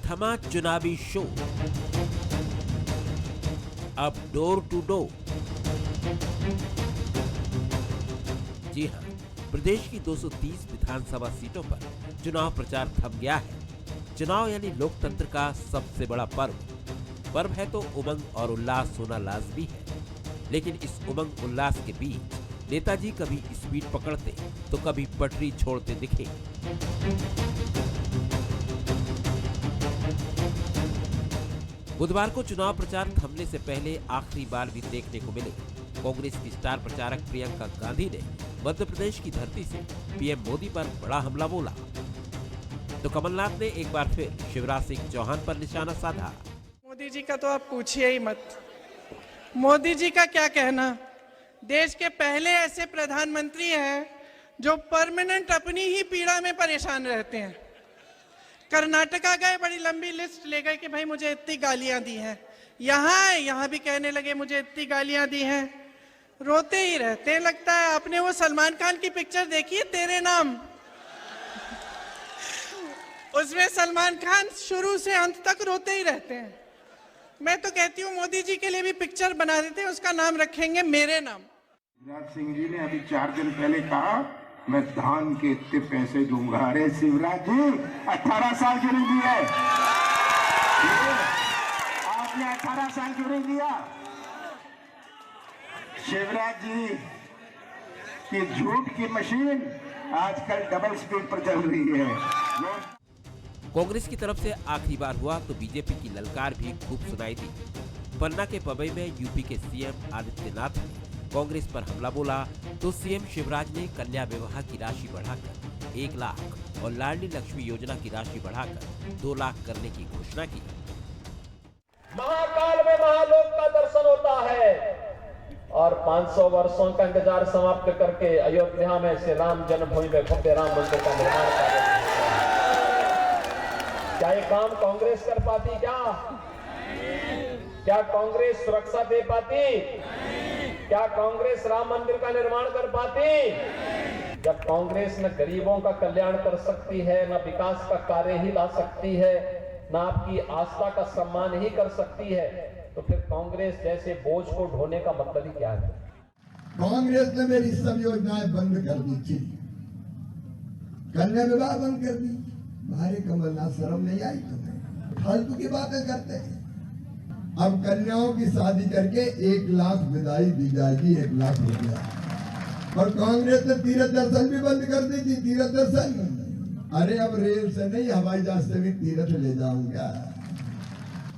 थमा चुनावी शो। अब डोर टू डोर। जी हां, प्रदेश की 230 विधानसभा सीटों पर चुनाव प्रचार थम गया है। चुनाव यानी लोकतंत्र का सबसे बड़ा पर्व है तो उमंग और उल्लास होना लाजमी है। लेकिन इस उमंग उल्लास के बीच नेताजी कभी स्पीड पकड़ते तो कभी पटरी छोड़ते दिखे। बुधवार को चुनाव प्रचार थमने से पहले आखिरी बार भी देखने को मिले कांग्रेस की स्टार प्रचारक प्रियंका गांधी ने मध्य प्रदेश की धरती से पीएम मोदी पर बड़ा हमला बोला। तो कमलनाथ ने एक बार फिर शिवराज सिंह चौहान पर निशाना साधा। मोदी जी का तो आप पूछिए ही मत। मोदी जी का क्या कहना, देश के पहले ऐसे प्रधानमंत्री हैं जो परमानेंट अपनी ही पीड़ा में परेशान रहते हैं। कर्नाटका गए, बड़ी लंबी लिस्ट ले गए कि भाई मुझे इतनी गालियां दी हैं। यहाँ भी कहने लगे मुझे इतनी गालियां दी हैं। रोते ही रहते हैं। लगता है आपने वो सलमान खान की पिक्चर देखी है तेरे नाम, उसमें सलमान खान शुरू से अंत तक रोते ही रहते हैं। मैं तो कहती हूँ मोदी जी के लिए भी पिक्चर बना देते हैं, उसका नाम रखेंगे मेरे नाम। शिवराज सिंह जी ने अभी 4 दिन पहले कहा मैं धान के इतने पैसे दूंगा। अरे शिवराज जी 18 साल क्यों नहीं दिए? आपने 18 साल क्यों नहीं दिया? शिवराज जी की झूठ की मशीन आजकल डबल स्पीड पर चल रही है। कांग्रेस की तरफ से आखिरी बार हुआ तो बीजेपी की ललकार भी खूब सुनाई दी। पन्ना के पवई में यूपी के सीएम आदित्यनाथ ने कांग्रेस पर हमला बोला तो सीएम शिवराज ने कन्या विवाह की राशि बढ़ाकर 1 लाख और लाडली लक्ष्मी योजना की राशि बढ़ाकर 2 लाख करने की घोषणा की। महाकाल में महालोक का दर्शन होता है और 500 वर्षों का इंतजार समाप्त करके अयोध्या में श्री राम जन्मभूमि में भव्य राम मंदिर का निर्माण कर। क्या ये काम कांग्रेस कर पाती? क्या कांग्रेस सुरक्षा दे पाती? क्या कांग्रेस राम मंदिर का निर्माण कर पाती? जब कांग्रेस न गरीबों का कल्याण कर सकती है, न विकास का कार्य ही ला सकती है, न आपकी आस्था का सम्मान ही कर सकती है, तो फिर कांग्रेस जैसे बोझ को ढोने का मतलब ही क्या है? कांग्रेस ने मेरी सब योजनाएं बंद कर दी थी, कन्या विवाह बंद कर दी। भारी कमलनाथ, शर्म नहीं आई तुम्हें? फालतू की बातें करते हैं। अब कन्याओं की शादी करके 1 लाख विदाई दी जाएगी, 1 लाख रुपया। और कांग्रेस ने तीर्थ दर्शन भी बंद कर दी थी। तीर्थ दर्शन, अरे अब रेल से नहीं हवाई जहाज से भी तीर्थ ले जाऊंगा।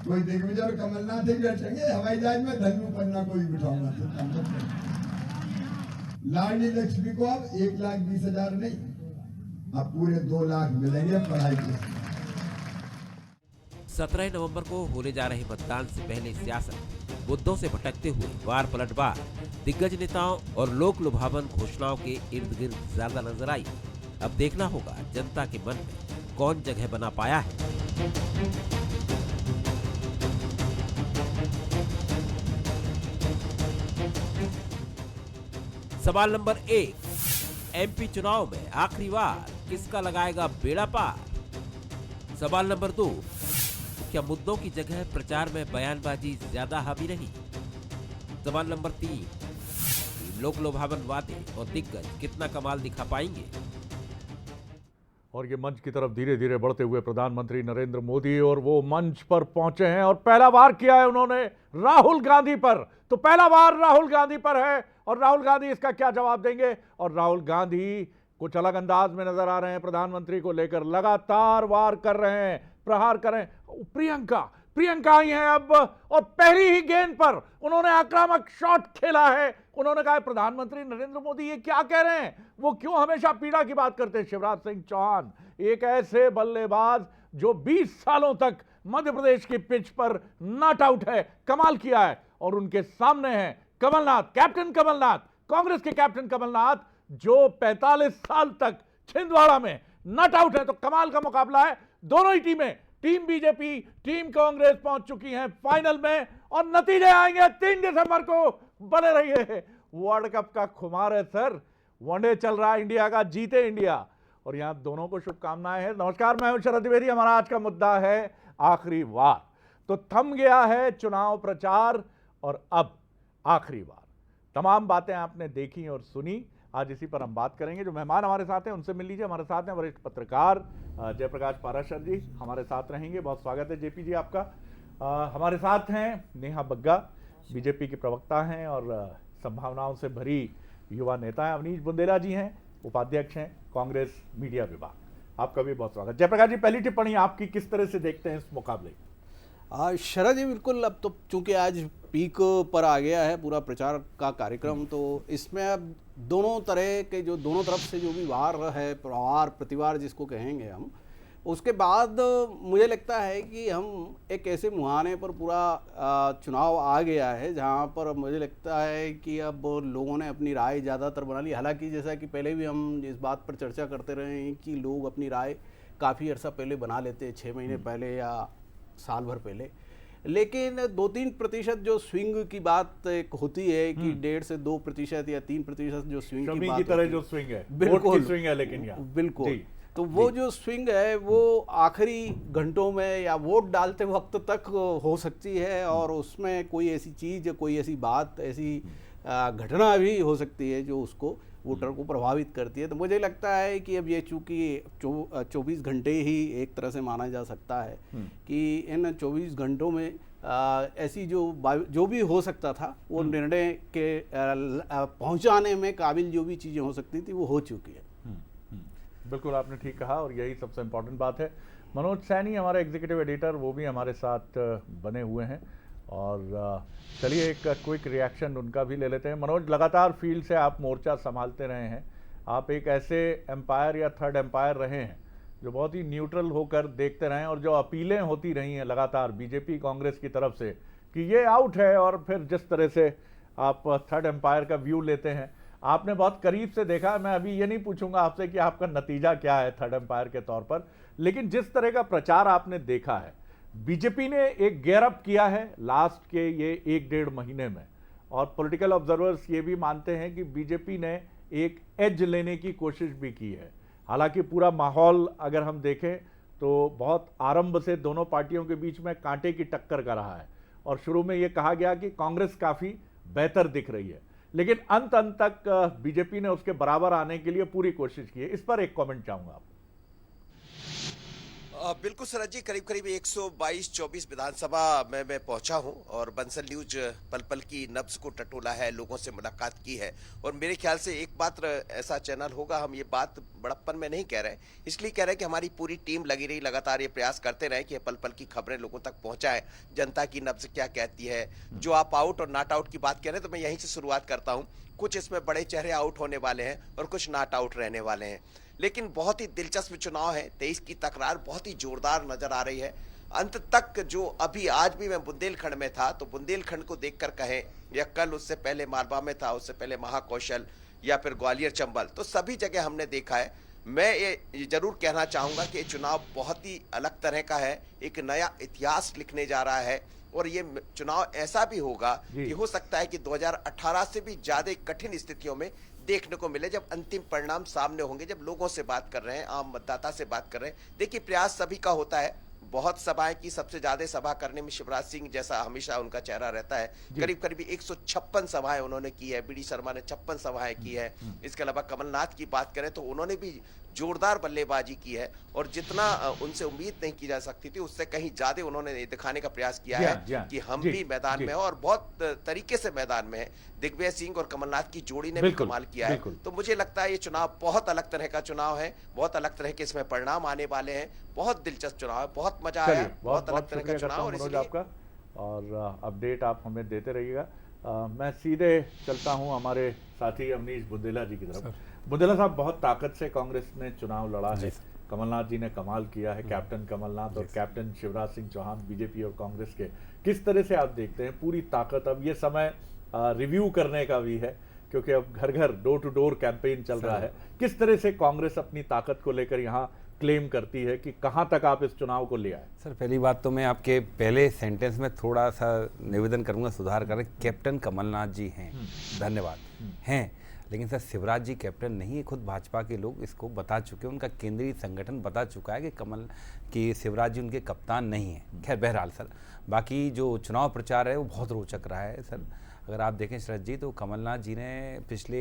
कोई दिग्विजय कमलनाथ ही बैठेंगे हवाई जहाज में, धन्नू पन्ना को भी बिठाऊंगा। लाडली लक्ष्मी को अब 1,20,000 नहीं, अब पूरे 2 लाख मिलेंगे पढ़ाई के। 17 नवंबर को होने जा रहे मतदान से पहले सियासत मुद्दों से भटकते हुए वार पलटवार दिग्गज नेताओं और लोक लुभावन घोषणाओं के इर्द गिर्द ज्यादा नजर आई। अब देखना होगा जनता के मन में कौन जगह बना पाया है। सवाल नंबर 1, एमपी चुनाव में आखिरी बार किसका लगाएगा बेड़ा पार? सवाल नंबर 2, क्या मुद्दों की जगह प्रचार में बयानबाजी ज्यादा हावी रही? सवाल नंबर 3, लोक लुभावन वादे और दिग्गज कितना कमाल दिखा पाएंगे? और ये मंच की तरफ धीरे धीरे बढ़ते हुए प्रधानमंत्री नरेंद्र मोदी, और वो मंच पर पहुंचे हैं और पहला वार किया है उन्होंने राहुल गांधी पर। तो पहला वार राहुल गांधी पर है और राहुल गांधी इसका क्या जवाब देंगे? और राहुल गांधी कुछ अलग अंदाज में नजर आ रहे हैं, प्रधानमंत्री को लेकर लगातार वार कर रहे हैं, प्रहार कर रहे हैं। प्रियंका आई हैं अब, और पहली ही गेंद पर उन्होंने आक्रामक शॉट खेला है। उन्होंने कहा प्रधानमंत्री नरेंद्र मोदी ये क्या कह रहे हैं, वो क्यों हमेशा पीड़ा की बात करते हैं। शिवराज सिंह चौहान एक ऐसे बल्लेबाज जो 20 सालों तक मध्य प्रदेश की पिच पर नॉट आउट है, कमाल किया है। और उनके सामने हैं कमलनाथ, कैप्टन कमलनाथ, कांग्रेस के कैप्टन कमलनाथ, जो 45 साल तक छिंदवाड़ा में नॉट आउट है। तो कमाल का मुकाबला है। दोनों ही टीमें, टीम बीजेपी, टीम कांग्रेस पहुंच चुकी हैं फाइनल में, और नतीजे आएंगे 3 दिसंबर को। बने रहिए। वर्ल्ड कप का खुमार है सर, वनडे चल रहा है इंडिया का, जीते इंडिया। और यहाँ दोनों को शुभकामनाएं हैं। नमस्कार, मैं हूं शरद द्विवेदी। हमारा आज का मुद्दा है आखिरी वार। तो थम गया है चुनाव प्रचार और अब आखिरी वार। तमाम बातें आपने देखी और सुनी, आज इसी पर हम बात करेंगे। जो मेहमान हमारे साथ हैं उनसे मिल लीजिए। हमारे साथ हैं वरिष्ठ पत्रकार जयप्रकाश पाराशर जी, हमारे साथ रहेंगे। बहुत स्वागत है जेपी जी आपका। हमारे साथ हैं नेहा बग्गा, बीजेपी की प्रवक्ता हैं और संभावनाओं से भरी युवा नेता हैं। अवनीश बुंदेला जी हैं, उपाध्यक्ष हैं कांग्रेस मीडिया विभाग। आपका भी बहुत स्वागत। जयप्रकाश जी, पहली टिप्पणी आपकी, किस तरह से देखते हैं इस मुकाबले? शरद जी, बिल्कुल। अब तो चूंकि आज पीक पर आ गया है पूरा प्रचार का कार्यक्रम, तो इसमें अब दोनों तरह के दोनों तरफ से जो भी वार है, प्रहार प्रतिवार जिसको कहेंगे हम, उसके बाद मुझे लगता है कि हम एक ऐसे मुहाने पर पूरा चुनाव आ गया है जहां पर मुझे लगता है कि अब लोगों ने अपनी राय ज़्यादातर बना ली। हालांकि जैसा कि पहले भी हम इस बात पर चर्चा करते रहे हैं कि लोग अपनी राय काफ़ी अर्सा पहले बना लेते हैं, 6 महीने पहले या साल भर पहले, लेकिन 2-3% जो स्विंग की बात एक होती है कि 1.5 से 2% या 3% जो स्विंग की बात तरह जो स्विंग है, बिल्कुल स्विंग है, लेकिन बिल्कुल तो वो जो स्विंग है वो आखिरी घंटों में या वोट डालते वक्त तक हो सकती है, और उसमें कोई ऐसी चीज़, कोई ऐसी बात, ऐसी घटना भी हो सकती है जो उसको वोटर को प्रभावित करती है। तो मुझे लगता है कि अब ये चूंकि 24 घंटे ही एक तरह से माना जा सकता है कि इन 24 घंटों में ऐसी जो भी हो सकता था वो निर्णय के पहुंचाने में काबिल जो भी चीज़ें हो सकती थी वो हो चुकी है। बिल्कुल, आपने ठीक कहा और यही सबसे इम्पोर्टेंट बात है। मनोज सैनी हमारे एग्जीक्यूटिव एडिटर, वो भी हमारे साथ बने हुए हैं और चलिए एक क्विक रिएक्शन उनका भी ले लेते हैं। मनोज, लगातार फील्ड से आप मोर्चा संभालते रहे हैं। आप एक ऐसे एम्पायर या थर्ड एम्पायर रहे हैं जो बहुत ही न्यूट्रल होकर देखते रहे हैं, और जो अपीलें होती रही हैं लगातार बीजेपी कांग्रेस की तरफ से कि ये आउट है, और फिर जिस तरह से आप थर्ड एम्पायर का व्यू लेते हैं, आपने बहुत करीब से देखा। मैं अभी ये नहीं पूछूंगा आपसे कि आपका नतीजा क्या है थर्ड एम्पायर के तौर पर, लेकिन जिस तरह का प्रचार आपने देखा है, बीजेपी ने एक गेयर अप किया है लास्ट के ये 1-1.5 महीने में, और पॉलिटिकल ऑब्जर्वर्स ये भी मानते हैं कि बीजेपी ने एक एज लेने की कोशिश भी की है। हालांकि पूरा माहौल अगर हम देखें तो बहुत आरंभ से दोनों पार्टियों के बीच में कांटे की टक्कर का रहा है, और शुरू में ये कहा गया कि कांग्रेस काफ़ी बेहतर दिख रही है, लेकिन अंत तक बीजेपी ने उसके बराबर आने के लिए पूरी कोशिश की है। इस पर एक कमेंट चाहूंगा आप। बिल्कुल सरद जी, करीब करीब 122-24 विधानसभा में मैं पहुंचा हूं और बंसल न्यूज पल पल की नब्ज को टटोला है, लोगों से मुलाकात की है, और मेरे ख्याल से एक मात्र ऐसा चैनल होगा, हम ये बात बड़प्पन में नहीं कह रहे, इसलिए कह रहे हैं कि हमारी पूरी टीम लगी रही, लगातार ये प्रयास करते रहे कि पल पल की खबरें लोगों तक पहुंचाए, जनता की नब्ज क्या कहती है। जो आप आउट और नॉट आउट की बात कह रहे हैं, तो मैं यहीं से शुरुआत करता हूँ। कुछ इसमें बड़े चेहरे आउट होने वाले हैं और कुछ नॉट आउट रहने वाले हैं, लेकिन बहुत ही दिलचस्प चुनाव है। 23 की तकरार बहुत ही जोरदार नजर आ रही है। अंत तक जो अभी आज भी मैं बुंदेलखंड में था, तो बुंदेलखंड को देखकर कहें, या कल उससे पहले मालवा में था, उससे पहले महाकौशल, या फिर ग्वालियर चंबल, तो सभी जगह हमने देखा है। मैं ये जरूर कहना चाहूंगा कि चुनाव बहुत ही अलग तरह का है, एक नया इतिहास लिखने जा रहा है, और ये चुनाव ऐसा भी होगा कि हो सकता है कि 2018 से भी ज्यादा कठिन स्थितियों में देखने को मिले, जब अंतिम परिणाम सामने होंगे, जब लोगों से बात कर रहे हैं, आम मतदाता से बात कर रहे हैं। देखिए, प्रयास सभी का होता है, बहुत सभाएं की, सबसे ज्यादा सभा करने में शिवराज सिंह जैसा हमेशा उनका चेहरा रहता है। करीब करीब 156 सभाएं उन्होंने की है, बीडी शर्मा ने 56 सभाएं की है। इसके अलावा कमलनाथ की बात करें तो उन्होंने भी जोरदार बल्लेबाजी की है, और जितना उनसे उम्मीद नहीं की जा सकती थी उससे कहीं ज्यादा उन्होंने दिखाने का प्रयास किया है कि हम भी मैदान में हैं, और बहुत तरीके से मैदान में है। दिग्विजय सिंह और कमलनाथ की जोड़ी ने भी कमाल किया है। तो मुझे लगता है ये चुनाव बहुत अलग तरह का चुनाव है, बहुत अलग तरह के इसमें परिणाम आने वाले हैं, बहुत दिलचस्प चुनाव है, बहुत मजा आया, बहुत अलग तरह का चुनाव। और अपडेट आप हमें देते रहिएगा। मैं सीधे चलता हूं हमारे साथी अवनीश बुंदेला जी की तरफ। बुंदेला साहब, बहुत ताकत से कांग्रेस ने चुनाव लड़ा है, कमलनाथ जी ने कमाल किया है, कैप्टन कमलनाथ और कैप्टन शिवराज सिंह चौहान बीजेपी और कांग्रेस के। किस तरह से आप देखते हैं पूरी ताकत? अब ये समय रिव्यू करने का भी है, क्योंकि अब घर घर डोर टू डोर कैंपेन चल रहा है। किस तरह से कांग्रेस अपनी ताकत को लेकर यहाँ क्लेम करती है कि कहां तक आप इस चुनाव को ले आए? सर, पहली बात तो मैं आपके पहले सेंटेंस में थोड़ा सा निवेदन करूंगा, सुधार करें। कैप्टन कमलनाथ जी हैं, धन्यवाद, हैं। लेकिन सर शिवराज जी कैप्टन नहीं, खुद भाजपा के लोग इसको बता चुके हैं, उनका केंद्रीय संगठन बता चुका है कि शिवराज जी उनके कप्तान नहीं हैं। खैर बहरहाल सर, बाकी जो चुनाव प्रचार है वो बहुत रोचक रहा है सर। अगर आप देखें शरद जी तो कमलनाथ जी ने पिछले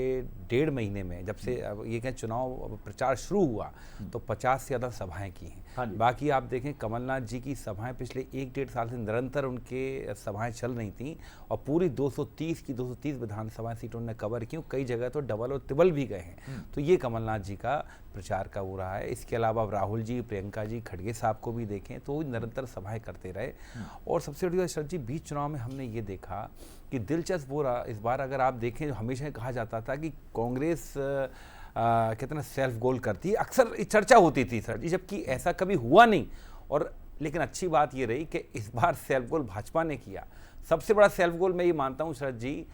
1.5 महीने में, जब से ये कहें चुनाव प्रचार शुरू हुआ, तो 50 से ज़्यादा सभाएं की हैं। बाकी आप देखें कमलनाथ जी की सभाएं पिछले 1-1.5 साल से निरंतर उनके सभाएं चल रही थी और पूरी 230 की 230 विधानसभा सीटों ने कवर की, कई जगह तो डबल और ट्रिपल भी गए हैं। तो ये कमलनाथ जी का प्रचार का हो रहा है। इसके अलावा अब राहुल जी, प्रियंका जी, खड़गे साहब को भी देखें तो निरंतर सभाएं करते रहे। और सबसे बड़ी बात शरद जी, बीच चुनाव में हमने ये देखा कि दिलचस्प हो रहा इस बार, अगर आप देखें हमेशा कहा जाता था कि कांग्रेस कितना सेल्फ गोल करती है, अक्सर चर्चा होती थी सर जी, जबकि ऐसा कभी हुआ नहीं। और लेकिन अच्छी बात ये रही कि इस बार सेल्फ गोल भाजपा ने किया। सबसे बड़ा सेल्फ गोल मैं ये मानता हूँ शरद जी,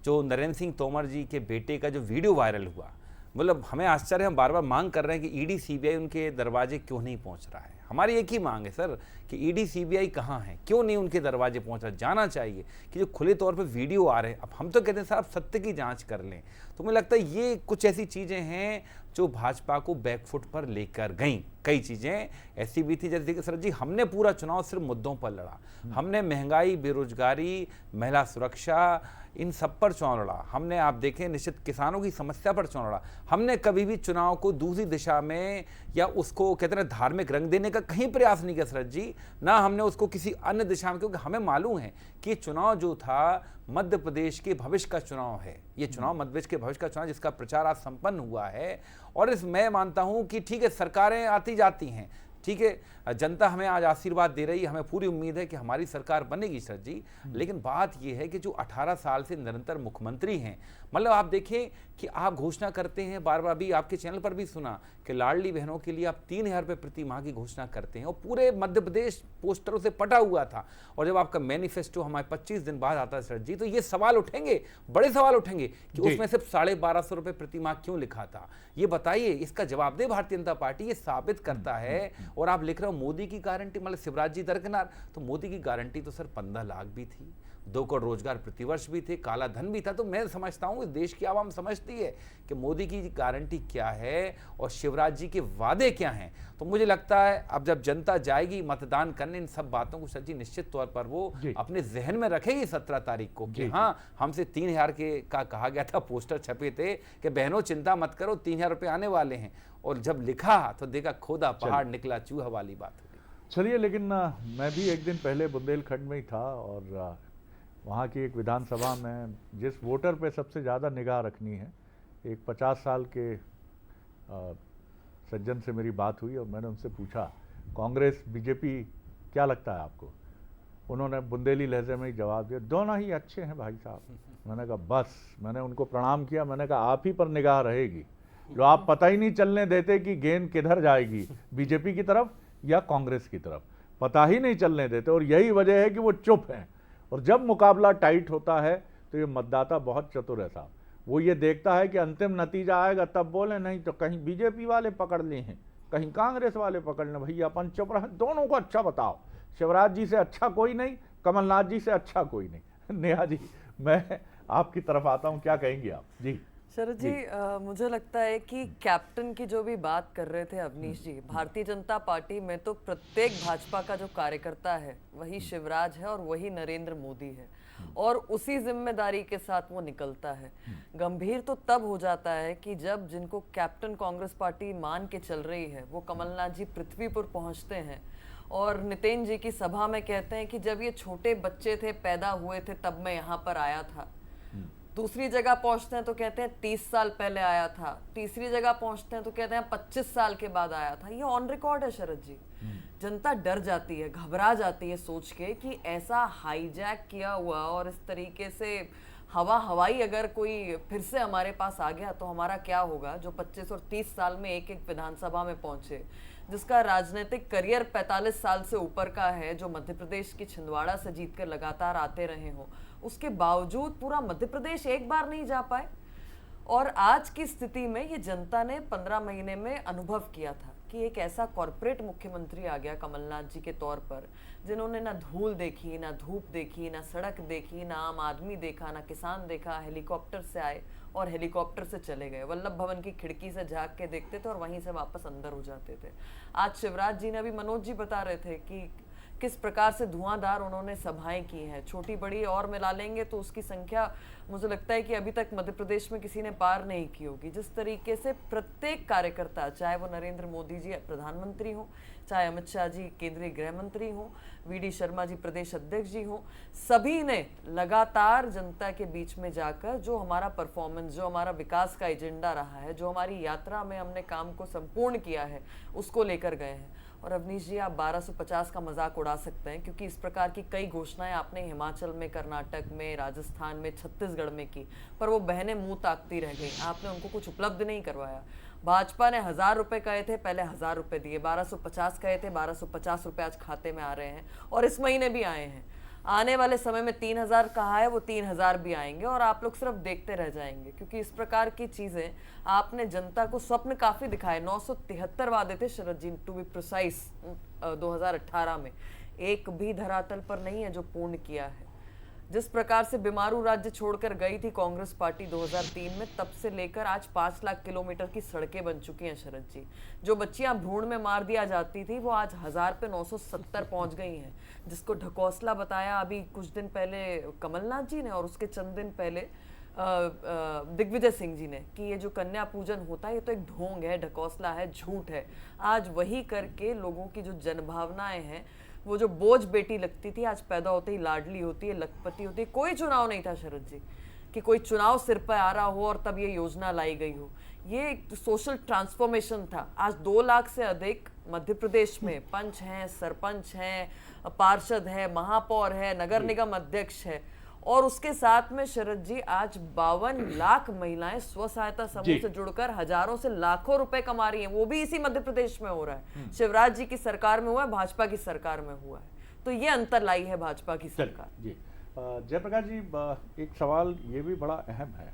जो नरेंद्र सिंह तोमर जी के बेटे का जो वीडियो वायरल हुआ, मतलब हमें आश्चर्य, हम बार बार मांग कर रहे हैं कि ईडी सीबीआई उनके दरवाजे क्यों नहीं पहुंच रहा है। हमारी एक ही मांग है सर कि ईडी सीबीआई कहाँ है, क्यों नहीं उनके दरवाजे पहुंच रहा। जाना चाहिए कि जो खुले तौर पे वीडियो आ रहे हैं, अब हम तो कहते हैं साहब सत्य की जांच कर लें। तो मुझे लगता है ये कुछ ऐसी चीज़ें हैं जो भाजपा को बैकफुट पर लेकर गई। कई चीज़ें ऐसी भी थी, जैसे कि सर जी हमने पूरा चुनाव सिर्फ मुद्दों पर लड़ा, हमने महंगाई, बेरोजगारी, महिला सुरक्षा, इन सब पर चुनाव लड़ा। हमने आप देखें निश्चित किसानों की समस्या पर चुनाव लड़ा। हमने कभी भी चुनाव को दूसरी दिशा में या उसको कहते हैं धार्मिक रंग देने का कहीं प्रयास नहीं किया शरद जी, ना हमने उसको किसी अन्य दिशा में, क्योंकि हमें मालूम है कि चुनाव जो था मध्य प्रदेश के भविष्य का चुनाव है। ये चुनाव मध्य प्रदेश के भविष्य का चुनाव जिसका प्रचार आज संपन्न हुआ है। और इस मैं मानता हूं कि ठीक है सरकारें आती जाती हैं, ठीक है जनता हमें आज आशीर्वाद दे रही है, हमें पूरी उम्मीद है कि हमारी सरकार बनेगी सर जी। लेकिन बात यह है कि जो 18 साल से निरंतर मुख्यमंत्री हैं, मतलब आप देखें कि आप घोषणा करते हैं, बार बार अभी आपके चैनल पर भी सुना कि लाडली बहनों के लिए आप 3000 रुपये प्रति माह की घोषणा करते हैं और पूरे मध्य प्रदेश पोस्टरों से पटा हुआ था। और जब आपका मैनिफेस्टो हमारे 25 दिन बाद आता है सर जी, तो ये सवाल उठेंगे, बड़े सवाल उठेंगे कि उसमें सिर्फ 1250 रुपये प्रति माह क्यों लिखा था। ये बताइए, इसका जवाब दे भारतीय जनता पार्टी। ये साबित करता है। और आप लिख रहे हो मोदी की गारंटी, मतलब शिवराज जी दरकिनार, तो मोदी की गारंटी तो सर 15 लाख भी थी, 2 करोड़ रोजगार प्रतिवर्ष भी थे, काला धन भी था। तो मैं समझता हूँ देश की आवाम समझती है कि मोदी की गारंटी क्या है और शिवराज जी के वादे क्या हैं। तो मुझे लगता है अब जब जनता जाएगी मतदान करने, इन सब बातों को सर जी निश्चित तौर पर वो अपने जहन में रखेगी 17 तारीख को कि हाँ हमसे 3000 के का कहा गया था, पोस्टर छपे थे कि बहनों चिंता मत करो 3000 रुपये आने वाले हैं। और जब लिखा तो देखा खोदा पहाड़ निकला चूहा वाली बात हो गई। चलिए, लेकिन मैं भी एक दिन पहले बुंदेलखंड में ही था और वहाँ की एक विधानसभा में जिस वोटर पे सबसे ज़्यादा निगाह रखनी है, एक 50 साल के सज्जन से मेरी बात हुई और मैंने उनसे पूछा कांग्रेस बीजेपी क्या लगता है आपको। उन्होंने बुंदेली लहजे में ही जवाब दिया, दोनों ही अच्छे हैं भाई साहब। मैंने कहा बस, मैंने उनको प्रणाम किया, मैंने कहा आप ही पर निगाह रहेगी, जो आप पता ही नहीं चलने देते कि गेंद किधर जाएगी, बीजेपी की तरफ या कांग्रेस की तरफ, पता ही नहीं चलने देते। और यही वजह है कि वो चुप हैं। और जब मुकाबला टाइट होता है तो ये मतदाता बहुत चतुर है साहब, वो ये देखता है कि अंतिम नतीजा आएगा तब बोले, नहीं तो कहीं बीजेपी वाले पकड़ लिए हैं, कहीं कांग्रेस वाले पकड़ लें, भैया अपन चुप रहे, दोनों को अच्छा बताओ। शिवराज जी से अच्छा कोई नहीं, कमलनाथ जी से अच्छा कोई नहीं। नेहा जी, मैं आपकी तरफ आता हूँ, क्या कहेंगी आप जी। शरद जी, मुझे लगता है कि कैप्टन की जो भी बात कर रहे थे अवनीश जी, भारतीय जनता पार्टी में तो प्रत्येक भाजपा का जो कार्यकर्ता है वही शिवराज है और वही नरेंद्र मोदी है और उसी जिम्मेदारी के साथ वो निकलता है। गंभीर तो तब हो जाता है कि जब जिनको कैप्टन कांग्रेस पार्टी मान के चल रही है वो कमलनाथ जी पृथ्वी पर पहुंचते हैं और नितिन जी की सभा में कहते हैं कि जब ये छोटे बच्चे थे, पैदा हुए थे, तब मैं यहाँ पर आया था। दूसरी जगह पहुंचते हैं तो कहते हैं 30 साल पहले आया था। तीसरी जगह पहुंचते हैं तो कहते हैं 25 साल के बाद आया था। ये ऑन रिकॉर्ड है शरद जी। जनता डर जाती है, घबरा जाती है सोच के कि ऐसा हाईजैक किया हुआ और इस तरीके से हवाई अगर कोई फिर से हमारे पास आ गया तो हमारा क्या होगा। जो 25 और 30 साल में एक विधानसभा में पहुंचे, जिसका राजनीतिक करियर 45 साल से ऊपर का है, जो मध्य प्रदेश की छिंदवाड़ा से जीतकर लगातार आते रहे हो, उसके बावजूद पूरा मध्य प्रदेश एक बार नहीं जा पाए। और आज की स्थिति में ये जनता ने 15 महीने में अनुभव किया था कि एक ऐसा कॉर्पोरेट मुख्यमंत्री आ गया कमलनाथ जी के तौर पर, जिन्होंने ना धूल देखी, ना धूप देखी, ना सड़क देखी, ना आम आदमी देखा, ना किसान देखा, हेलीकॉप्टर से आए और हेलीकॉप्टर से चले गए। वल्लभ भवन की खिड़की से झांक के देखते थे और वहीं से वापस अंदर हो जाते थे। आज शिवराज जी ने, अभी मनोज जी बता रहे थे कि किस प्रकार से धुआंधार उन्होंने सभाएं की हैं, छोटी बड़ी और मिला लेंगे तो उसकी संख्या मुझे लगता है कि अभी तक मध्य प्रदेश में किसी ने पार नहीं की होगी। जिस तरीके से प्रत्येक कार्यकर्ता, चाहे वो नरेंद्र मोदी जी प्रधानमंत्री हो, चाहे अमित शाह जी केंद्रीय गृह मंत्री हो, वी.डी. शर्मा जी प्रदेश अध्यक्ष जी हो, सभी ने लगातार जनता के बीच में जाकर जो हमारा परफॉर्मेंस, जो हमारा विकास का एजेंडा रहा है, जो हमारी यात्रा में हमने काम को संपूर्ण किया है, उसको लेकर गए हैं। और अवनीश जी, आप 1250 का मजाक उड़ा सकते हैं क्योंकि इस प्रकार की कई घोषणाएं आपने हिमाचल में, कर्नाटक में, राजस्थान में, छत्तीसगढ़ में की, पर वो बहनें मुंह ताकती रह गई। आपने उनको कुछ उपलब्ध नहीं करवाया। भाजपा ने 1000 रुपए कहे थे, पहले 1000 रुपए दिए, 1250 कहे थे, 1250 रुपए आज खाते में आ रहे हैं और इस महीने भी आए हैं। आने वाले समय में 3000 कहा है, वो 3000 भी आएंगे और आप लोग सिर्फ देखते रह जाएंगे क्योंकि इस प्रकार की चीजें आपने जनता को स्वप्न काफी दिखाए। 973 वादे थे शरद जी, टू बी प्रिसाइज, 2018 में एक भी धरातल पर नहीं है जो पूर्ण किया है। जिस प्रकार से बीमारू राज्य छोड़कर गई थी कांग्रेस पार्टी 2003 में, तब से लेकर आज 5 लाख किलोमीटर की सड़कें बन चुकी हैं शरद जी। जो बच्चियां भ्रूण में मार दिया जाती थी वो आज 1000 पे 970 पहुंच गई हैं। जिसको ढकोसला बताया अभी कुछ दिन पहले कमलनाथ जी ने और उसके चंद दिन पहले दिग्विजय सिंह जी ने कि ये जो कन्या पूजन होता है ये तो एक ढोंग है, ढकोसला है, झूठ है। आज वही करके लोगों की जो जनभावनाएं हैं, वो जो बोझ बेटी लगती थी आज पैदा होते ही लाडली होती है, लखपति होती है। कोई चुनाव नहीं था शरद जी कि कोई चुनाव सिर पर आ रहा हो और तब ये योजना लाई गई हो। ये एक सोशल ट्रांसफॉर्मेशन था। आज 2 लाख से अधिक मध्य प्रदेश में पंच हैं, सरपंच हैं, पार्षद है, महापौर है, नगर निगम अध्यक्ष है और उसके साथ में शरद जी आज 52 लाख महिलाएं स्व सहायता समूह से जुड़कर हजारों से लाखों रुपए कमा रही हैं। वो भी इसी मध्य प्रदेश में हो रहा है। शिवराज जी की सरकार में हुआ है, भाजपा की सरकार में हुआ है। तो ये अंतर लाई है भाजपा की सरकार। जी जयप्रकाश जी, एक सवाल ये भी बड़ा अहम है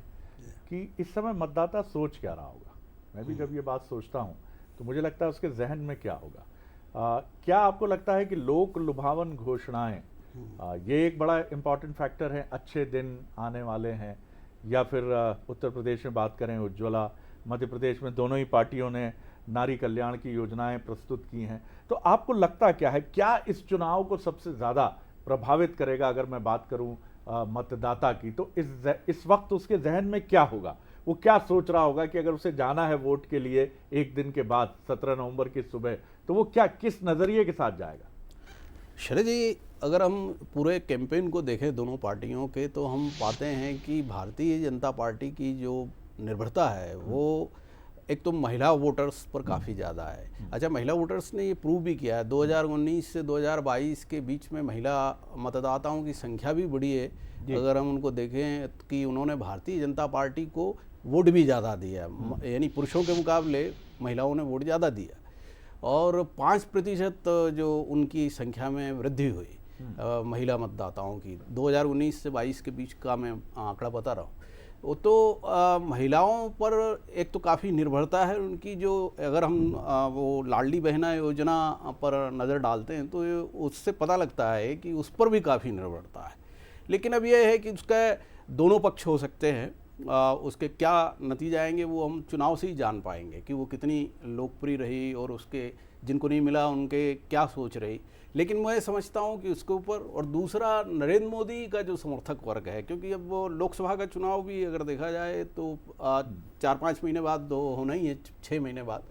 कि इस समय मतदाता सोच क्या रहा होगा। मैं भी जब ये बात सोचता हूँ तो मुझे लगता है उसके जहन में क्या होगा। क्या आपको लगता है कि लोक लुभावन घोषणाएं ये एक बड़ा इंपॉर्टेंट फैक्टर है, अच्छे दिन आने वाले हैं, या फिर उत्तर प्रदेश में बात करें उज्ज्वला, मध्य प्रदेश में दोनों ही पार्टियों ने नारी कल्याण की योजनाएं प्रस्तुत की हैं, तो आपको लगता क्या है, क्या इस चुनाव को सबसे ज़्यादा प्रभावित करेगा? अगर मैं बात करूं मतदाता की, तो इस वक्त उसके जहन में क्या होगा? वो क्या सोच रहा होगा कि अगर उसे जाना है वोट के लिए एक दिन के बाद 17 नवंबर की सुबह, तो वो क्या, किस नज़रिए के साथ जाएगा? शरद जी, अगर हम पूरे कैंपेन को देखें दोनों पार्टियों के, तो हम पाते हैं कि भारतीय जनता पार्टी की जो निर्भरता है वो एक तो महिला वोटर्स पर काफ़ी ज़्यादा है। अच्छा, महिला वोटर्स ने ये प्रूव भी किया है। 2019 से 2022 के बीच में महिला मतदाताओं की संख्या भी बढ़ी है। अगर हम उनको देखें कि उन्होंने भारतीय जनता पार्टी को वोट भी ज़्यादा दिया, यानी पुरुषों के मुकाबले महिलाओं ने वोट ज़्यादा दिया और 5% जो उनकी संख्या में वृद्धि हुई महिला मतदाताओं की 2019 से 22 के बीच का मैं आंकड़ा बता रहा हूँ। वो तो महिलाओं पर एक तो काफ़ी निर्भरता है उनकी, जो अगर हम वो लाडली बहना योजना पर नज़र डालते हैं तो उससे पता लगता है कि उस पर भी काफ़ी निर्भरता है। लेकिन अब यह है कि उसका दोनों पक्ष हो सकते हैं, उसके क्या नतीजे आएंगे वो हम चुनाव से ही जान पाएंगे कि वो कितनी लोकप्रिय रही और उसके जिनको नहीं मिला उनके क्या सोच रही। लेकिन मैं समझता हूँ कि उसके ऊपर, और दूसरा नरेंद्र मोदी का जो समर्थक वर्ग है, क्योंकि अब वो लोकसभा का चुनाव भी अगर देखा जाए तो 4-5 महीने बाद तो होना ही है, 6 महीने बाद,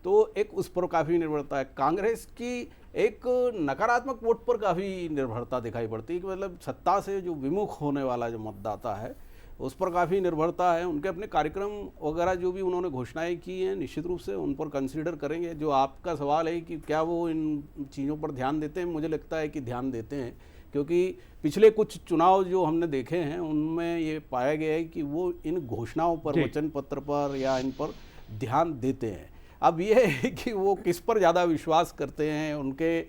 तो एक उस पर काफ़ी निर्भरता है। कांग्रेस की एक नकारात्मक वोट पर काफ़ी निर्भरता दिखाई पड़ती है कि मतलब सत्ता से जो विमुख होने वाला जो मतदाता है उस पर काफ़ी निर्भरता है। उनके अपने कार्यक्रम वगैरह जो भी उन्होंने घोषणाएं की हैं निश्चित रूप से उन पर कंसीडर करेंगे। जो आपका सवाल है कि क्या वो इन चीज़ों पर ध्यान देते हैं, मुझे लगता है कि ध्यान देते हैं, क्योंकि पिछले कुछ चुनाव जो हमने देखे हैं उनमें ये पाया गया है कि वो इन घोषणाओं पर, वचन पत्र पर या इन पर ध्यान देते हैं। अब ये है कि वो किस पर ज़्यादा विश्वास करते हैं, उनके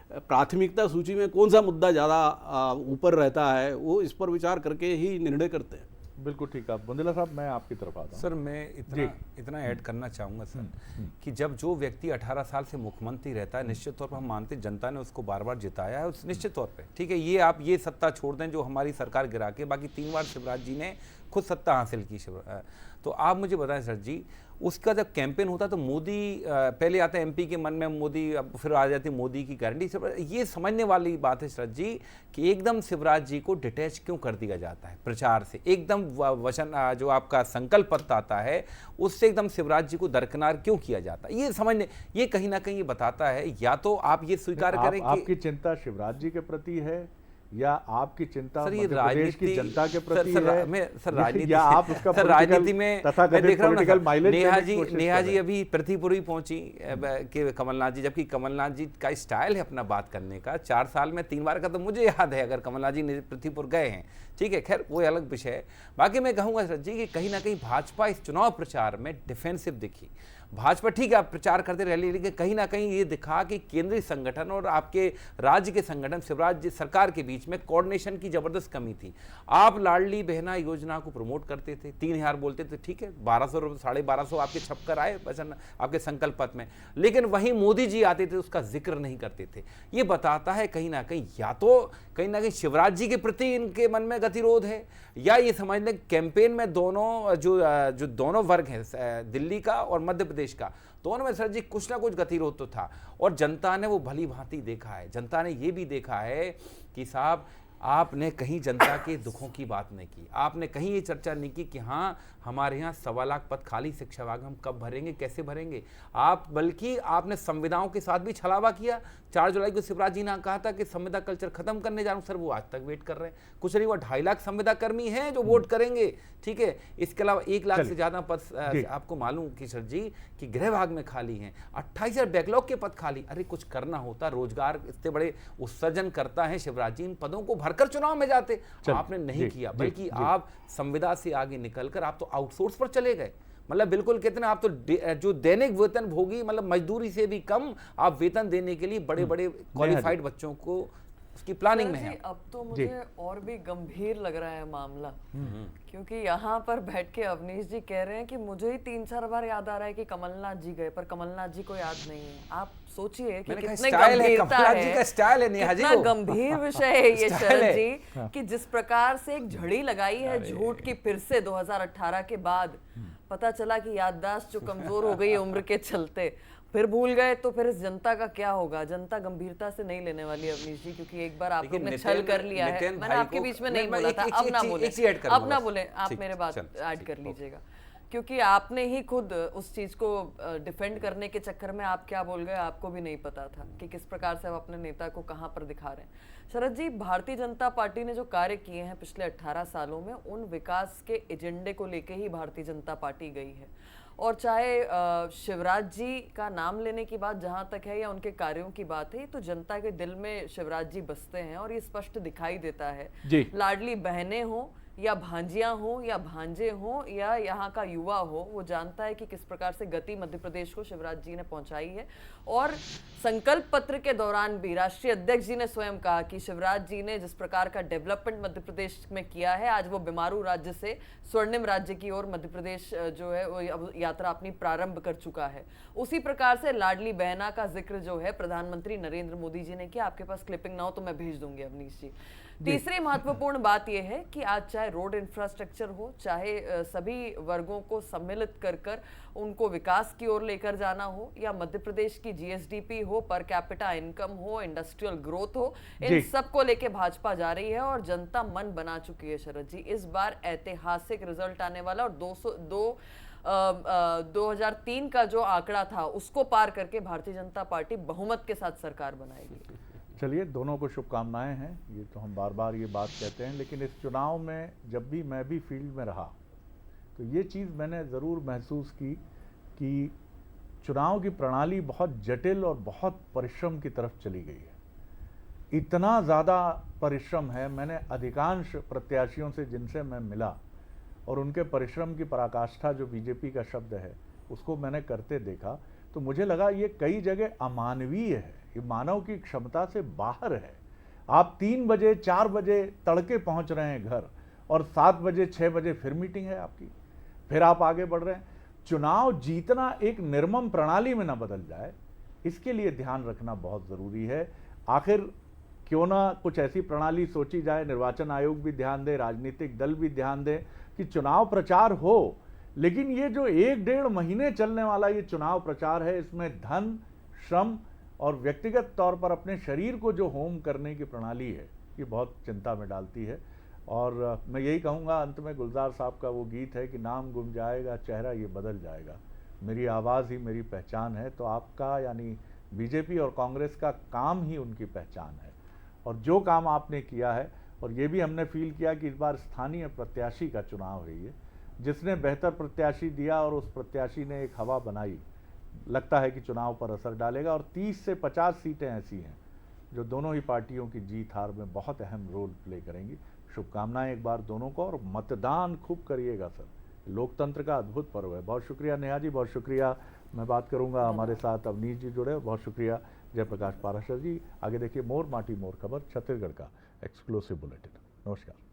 प्राथमिकता सूची में कौन सा मुद्दा ज़्यादा ऊपर रहता है, वो इस पर विचार करके ही निर्णय करते हैं। बिल्कुल ठीक है। बुंदेला साहब, मैं आपकी तरफ आता हूँ। सर, मैं इतना ऐड करना चाहूँगा सर कि जब जो व्यक्ति 18 साल से मुख्यमंत्री रहता है, निश्चित तौर पर हम मानते हैं जनता ने उसको बार बार जिताया है, निश्चित तौर पे ठीक है। ये आप ये सत्ता छोड़ दें जो हमारी सरकार गिरा के, बाकी 3 बार शिवराज जी ने खुद सत्ता हासिल की। तो आप मुझे बताएं सर जी, उसका जब कैंपेन होता तो मोदी पहले आता है एमपी के मन में मोदी, अब फिर आ जाती मोदी की गारंटी। ये समझने वाली बात है शरद जी कि एकदम शिवराज जी को डिटैच क्यों कर दिया जाता है प्रचार से, एकदम वचन जो आपका संकल्प पत्र आता है उससे एकदम शिवराज जी को दरकिनार क्यों किया जाता है, ये समझने, ये कहीं ना कहीं ये बताता है या तो आप ये स्वीकार करें कि आपकी चिंता शिवराज जी के प्रति है या आपकी चिंता सर मध्य प्रदेश की जनता के प्रति है, सर राजनीति या आप उसका राजनीति में मैं देख रहा हूँ नेहा जी अभी पृथ्वीपुरी पहुंची के कमलनाथ जी, जबकि कमलनाथ जी का स्टाइल है अपना बात करने का, 4 साल में 3 बार का तो मुझे याद है अगर कमलनाथ जी पृथ्वीपुर गए हैं, ठीक है, खैर वो अलग विषय है। बाकी मैं कहूँगा सर जी कि कहीं ना कहीं भाजपा इस चुनाव प्रचार में डिफेंसिव दिखी। भाजपा ठीक है आप प्रचार करते रह, लेकिन कहीं ना कहीं ये दिखा कि केंद्रीय संगठन और आपके राज्य के संगठन शिवराज जी सरकार के बीच में कोऑर्डिनेशन की जबरदस्त कमी थी। आप लाडली बहना योजना को प्रमोट करते थे, 3000 बोलते थे, ठीक है, 1200 रुपये 1250 आपके छपकर आए वचन आपके संकल्प पत्र में, लेकिन वहीं मोदी जी आते थे उसका जिक्र नहीं करते थे। ये बताता है कहीं ना कहीं या तो कहीं ना कहीं शिवराज जी के प्रति इनके मन में गतिरोध है, या ये समझ लें कैंपेन में दोनों जो दोनों वर्ग हैं दिल्ली का और मध्य प्रदेश का, दोनों में सर जी कुछ ना कुछ गतिरोध तो था। और जनता ने वो भली भांति देखा है, जनता ने ये भी देखा है कि साहब आपने कहीं जनता के दुखों की बात नहीं की, आपने कहीं ये चर्चा नहीं की कि हाँ हमारे यहाँ 1.25 लाख पद खाली शिक्षा विभाग हम कब भरेंगे, कैसे भरेंगे, आप बल्कि आपने संविदाओं के साथ भी छलावा किया। 4 जुलाई को शिवराज जी ने कहा था कि संविदा कल्चर खत्म करने जा रहा हूँ, सर वो आज तक वेट कर रहे हैं, कुछ नहीं हुआ। 2.5 लाख संविदा कर्मी हैं जो वोट करेंगे, ठीक है, इसके अलावा 1 लाख से ज्यादा पद आपको मालूम कि सर जी कि गृह विभाग में खाली हैं, 28,000 बैकलॉग के पद खाली। अरे कुछ करना होता, रोजगार इतने बड़े उत्सर्जन करता है शिवराज जी, इन पदों को भरकर चुनाव में जाते, आपने नहीं किया, बल्कि आप संविदा से आगे निकलकर आप तो आउटसोर्स पर चले गए। मतलब बिल्कुल कितना आप तो जो दैनिक वेतन भोगी, मतलब मजदूरी से भी कम आप वेतन देने के लिए बड़े बड़े क्वालिफाइड बच्चों को उसकी प्लानिंग में है। अब तो मुझे और भी गंभीर लग रहा है मामला, क्योंकि यहाँ पर बैठ के अवनीश जी कह रहे हैं कि मुझे ही 3-4 बार याद आ रहा है कि कमलनाथ जी गए, पर कमलनाथ जी को याद नहीं है। आप सोचिए कि कितने गंभीरता है, कितना गंभीर विषय है ये शरद जी, कि जिस प्रकार से एक झड़ी लगाई है झूठ की फिर से 2018 के बाद, पता चला कि याददाश्त जो कमजोर हो गई है उम्र के चलते, फिर भूल गए, तो फिर इस जनता का क्या होगा? जनता गंभीरता से नहीं लेने वाली अवनीश जी, क्योंकि एक बार आप लोग ने छल कर लिया है। मैंने आपके बीच में नहीं बोला था, अब ना बोले, आप मेरे बात ऐड कर लीजिएगा, क्योंकि आपने ही खुद उस चीज को डिफेंड करने के चक्कर में आप क्या बोल गए आपको भी नहीं पता था कि किस प्रकार से आप अपने नेता को कहां पर दिखा रहे हैं। शरद जी, भारतीय जनता पार्टी ने जो कार्य किए हैं पिछले 18 सालों में, उन विकास के एजेंडे को लेके ही भारतीय जनता पार्टी गई है। और चाहे शिवराज जी का नाम लेने की बात जहां तक है या उनके कार्यों की बात है, तो जनता के दिल में शिवराज जी बसते हैं और ये स्पष्ट दिखाई देता है। लाडली बहनें हो या भांजियां हो या भांजे हो या यहाँ का युवा हो, वो जानता है कि किस प्रकार से गति मध्य प्रदेश को शिवराज जी ने पहुंचाई है। और संकल्प पत्र के दौरान भी राष्ट्रीय अध्यक्ष जी ने स्वयं कहा कि शिवराज जी ने जिस प्रकार का डेवलपमेंट मध्य प्रदेश में किया है, आज वो बीमारू राज्य से स्वर्णिम राज्य की ओर मध्य प्रदेश जो है वो अब यात्रा अपनी प्रारंभ कर चुका है। उसी प्रकार से लाडली बहना का जिक्र जो है प्रधानमंत्री नरेंद्र मोदी जी ने किया। आपके पास क्लिपिंग ना हो तो मैं भेज दूंगी अवनीश जी। तीसरी महत्वपूर्ण बात यह है कि आज चाहे रोड इंफ्रास्ट्रक्चर हो, चाहे सभी वर्गों को सम्मिलित कर उनको विकास की ओर लेकर जाना हो, या मध्य प्रदेश की जीएसडीपी हो, पर कैपिटा इनकम हो, इंडस्ट्रियल ग्रोथ हो, इन सब को लेके भाजपा जा रही है और जनता मन बना चुकी है। शरद जी, इस बार ऐतिहासिक रिजल्ट आने वाला और 2003 का जो आंकड़ा था उसको पार करके भारतीय जनता पार्टी बहुमत के साथ सरकार बनाएगी। चलिए, दोनों को शुभकामनाएं हैं, ये तो हम बार बार ये बात कहते हैं, लेकिन इस चुनाव में जब भी मैं भी फील्ड में रहा तो ये चीज़ मैंने ज़रूर महसूस की कि चुनाव की प्रणाली बहुत जटिल और बहुत परिश्रम की तरफ चली गई है। इतना ज़्यादा परिश्रम है, मैंने अधिकांश प्रत्याशियों से जिनसे मैं मिला और उनके परिश्रम की पराकाष्ठा जो बीजेपी का शब्द है उसको मैंने करते देखा, तो मुझे लगा ये कई जगह अमानवीय है, ये मानव की क्षमता से बाहर है। आप 3 बजे 4 बजे तड़के पहुंच रहे हैं घर और 7 बजे 6 बजे फिर मीटिंग है आपकी, फिर आप आगे बढ़ रहे हैं। चुनाव जीतना एक निर्मम प्रणाली में ना बदल जाए, इसके लिए ध्यान रखना बहुत ज़रूरी है। आखिर क्यों ना कुछ ऐसी प्रणाली सोची जाए, निर्वाचन आयोग भी ध्यान दे, राजनीतिक दल भी ध्यान दे कि चुनाव प्रचार हो, लेकिन ये जो 1-1.5 महीने चलने वाला ये चुनाव प्रचार है, इसमें धन, श्रम और व्यक्तिगत तौर पर अपने शरीर को जो होम करने की प्रणाली है, ये बहुत चिंता में डालती है। और मैं यही कहूँगा अंत में, गुलजार साहब का वो गीत है कि नाम गुम जाएगा, चेहरा ये बदल जाएगा, मेरी आवाज़ ही मेरी पहचान है। तो आपका यानी बीजेपी और कांग्रेस का काम ही उनकी पहचान है, और जो काम आपने किया है, और ये भी हमने फील किया कि इस बार स्थानीय प्रत्याशी का चुनाव है ये, जिसने बेहतर प्रत्याशी दिया और उस प्रत्याशी ने एक हवा बनाई, लगता है कि चुनाव पर असर डालेगा। और 30 से 50 सीटें ऐसी हैं जो दोनों ही पार्टियों की जीत हार में बहुत अहम रोल प्ले करेंगी। शुभकामनाएं एक बार दोनों को, और मतदान खूब करिएगा सर, लोकतंत्र का अद्भुत पर्व है। बहुत शुक्रिया नेहा जी, बहुत शुक्रिया। मैं बात करूंगा, हमारे साथ अवनीश जी जुड़े, बहुत शुक्रिया जयप्रकाश पाराशर जी। आगे देखिए मोर माटी मोर खबर, छत्तीसगढ़ का एक्सक्लूसिव बुलेटिन। नमस्कार।